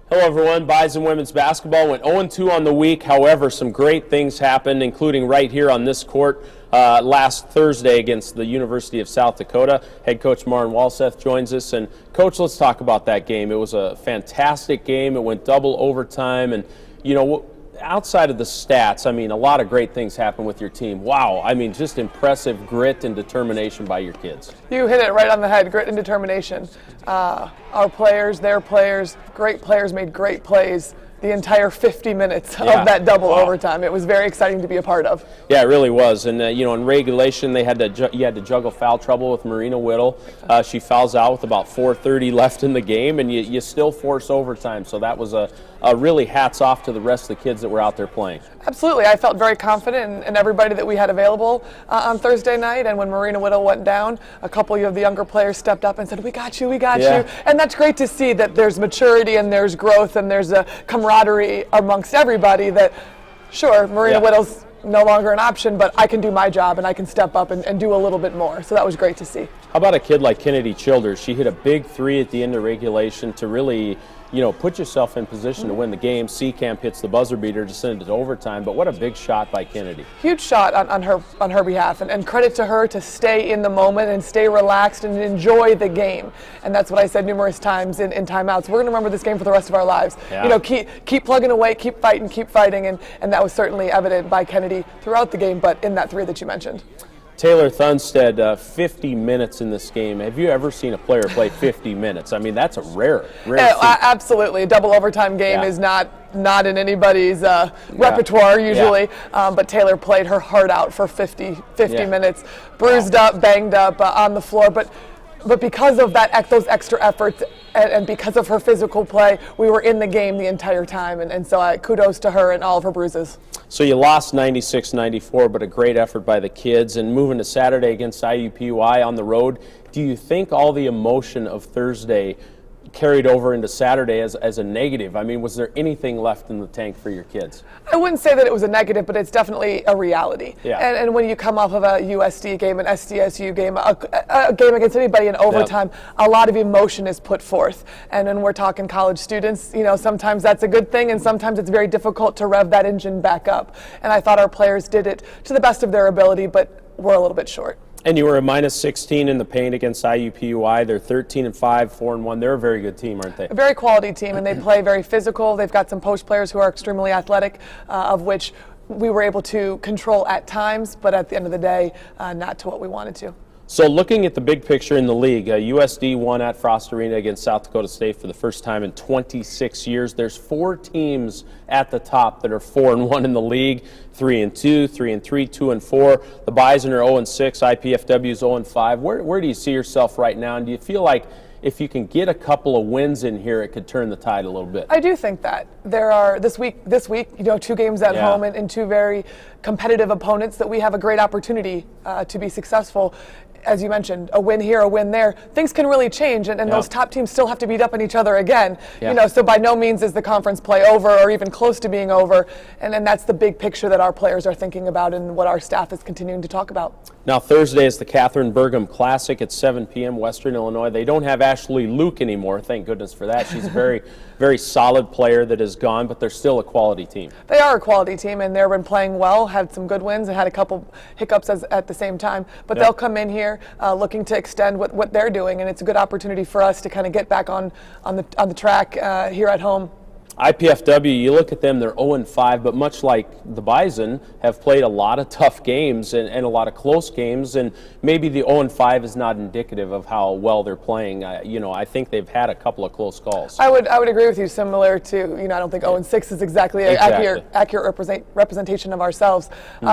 Hello everyone, Bison women's basketball went 0-2 on the week. However, some great things happened, including right here on this court last Thursday against the University of South Dakota. Head coach Maren Walseth joins us. And Coach, let's talk about that game. It was a fantastic game. It went double overtime. And, you know, outside of the stats, I mean, a lot of great things happened with your team. Wow, I mean, just impressive grit and determination by your kids. You hit it right on the head, grit and determination. Our players, their players, great players made great plays the entire 50 minutes of that double overtime. It was very exciting to be a part of. Yeah, it really was. And, you know, in regulation, you had to juggle foul trouble with Marina Whittle. She fouls out with about 4:30 left in the game, and you still force overtime. So that was a really hats off to the rest of the kids that were out there playing. Absolutely. I felt very confident in everybody that we had available on Thursday night. And when Marina Whittle went down, a couple of the younger players stepped up and said, we got you, we got you. And that's great to see that there's maturity and there's growth and there's a camaraderie amongst everybody that, sure, Marina Whittle's no longer an option, but I can do my job and I can step up and do a little bit more. So that was great to see. How about a kid like Kennedy Childers? She hit a big three at the end of regulation to really, you know, put yourself in position to win the game. Seacamp hits the buzzer beater to send it to overtime, but what a big shot by Kennedy. Huge shot on her behalf, and credit to her to stay in the moment and stay relaxed and enjoy the game. And that's what I said numerous times in timeouts. We're going to remember this game for the rest of our lives. You know, keep plugging away, keep fighting, and that was certainly evident by Kennedy throughout the game, but in that three that you mentioned. Taylor Thunstead, 50 minutes in this game. Have you ever seen a player play 50 minutes? I mean, that's a rare absolutely. A double overtime game is not in anybody's repertoire usually, but Taylor played her heart out for 50 minutes, bruised up, banged up on the floor, but because of those extra efforts and because of her physical play, we were in the game the entire time, and so kudos to her and all of her bruises. So you lost 96-94, but a great effort by the kids. And moving to Saturday against IUPUI on the road, do you think all the emotion of Thursday carried over into Saturday as a negative? I mean, was there anything left in the tank for your kids? I wouldn't say that it was a negative, but it's definitely a reality. And when you come off of a USD game, an SDSU game, a game against anybody in overtime, a lot of emotion is put forth. And when we're talking college students, you know, sometimes that's a good thing, and sometimes it's very difficult to rev that engine back up. And I thought our players did it to the best of their ability, but we're a little bit short. And you were a -16 in the paint against IUPUI. They're 13-5, 4-1. They're a very good team, aren't they? A very quality team, and they play very physical. They've got some post players who are extremely athletic, of which we were able to control at times, but at the end of the day, not to what we wanted to. So looking at the big picture in the league, USD won at Frost Arena against South Dakota State for the first time in 26 years. There's 4 teams at the top that are 4-1 in the league, 3-2, 3-3, 2-4. The Bison are 0-6, IPFW is 0-5. Where do you see yourself right now, and do you feel like if you can get a couple of wins in here, it could turn the tide a little bit? I do think that there are this week, you know, 2 games at home and 2 very competitive opponents that we have a great opportunity to be successful. As you mentioned, a win here, a win there, things can really change, and those top teams still have to beat up on each other again. You know, so by no means is the conference play over or even close to being over, and that's the big picture that our players are thinking about and what our staff is continuing to talk about. Now Thursday is the Catherine Burgum Classic at 7 p.m. Western Illinois. They don't have Ashley Luke anymore, thank goodness for that. She's a very, very solid player that is gone, but they're still a quality team. They are a quality team, and they've been playing well, had some good wins, and had a couple hiccups at the same time. But they'll come in here looking to extend what they're doing, and it's a good opportunity for us to kind of get back on the track here at home. IPFW, you look at them, they're 0-5, but much like the Bison, have played a lot of tough games and a lot of close games, and maybe the 0-5 is not indicative of how well they're playing. You know, I think they've had a couple of close calls. I would agree with you, similar to, you know, I don't think 0-6 is exactly an accurate representation of ourselves.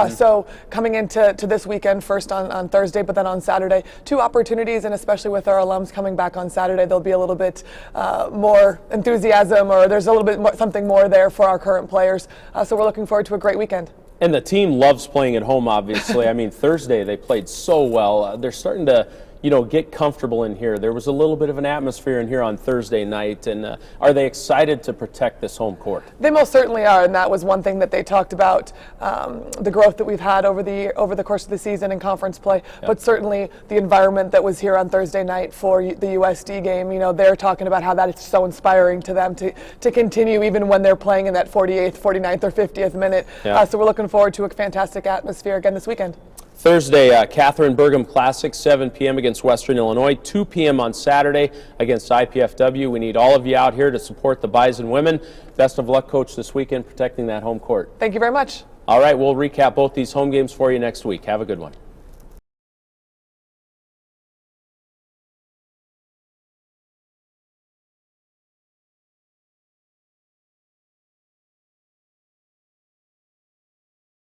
So coming into this weekend, first on Thursday, but then on Saturday, 2 opportunities, and especially with our alums coming back on Saturday, there'll be a little bit more enthusiasm, or there's a little bit something more there for our current players. So we're looking forward to a great weekend. And the team loves playing at home, obviously. I mean, Thursday they played so well. They're starting to, get comfortable in here. There was a little bit of an atmosphere in here on Thursday night, and are they excited to protect this home court? They most certainly are, and that was one thing that they talked about, the growth that we've had over the course of the season in conference play, but certainly the environment that was here on Thursday night for the USD game. They're talking about how that is so inspiring to them to continue even when they're playing in that 48th, 49th, or 50th minute. So we're looking forward to a fantastic atmosphere again this weekend. Thursday, Catherine Burgham Classic, 7 p.m. against Western Illinois, 2 p.m. on Saturday against IPFW. We need all of you out here to support the Bison women. Best of luck, Coach, this weekend protecting that home court. Thank you very much. All right, we'll recap both these home games for you next week. Have a good one.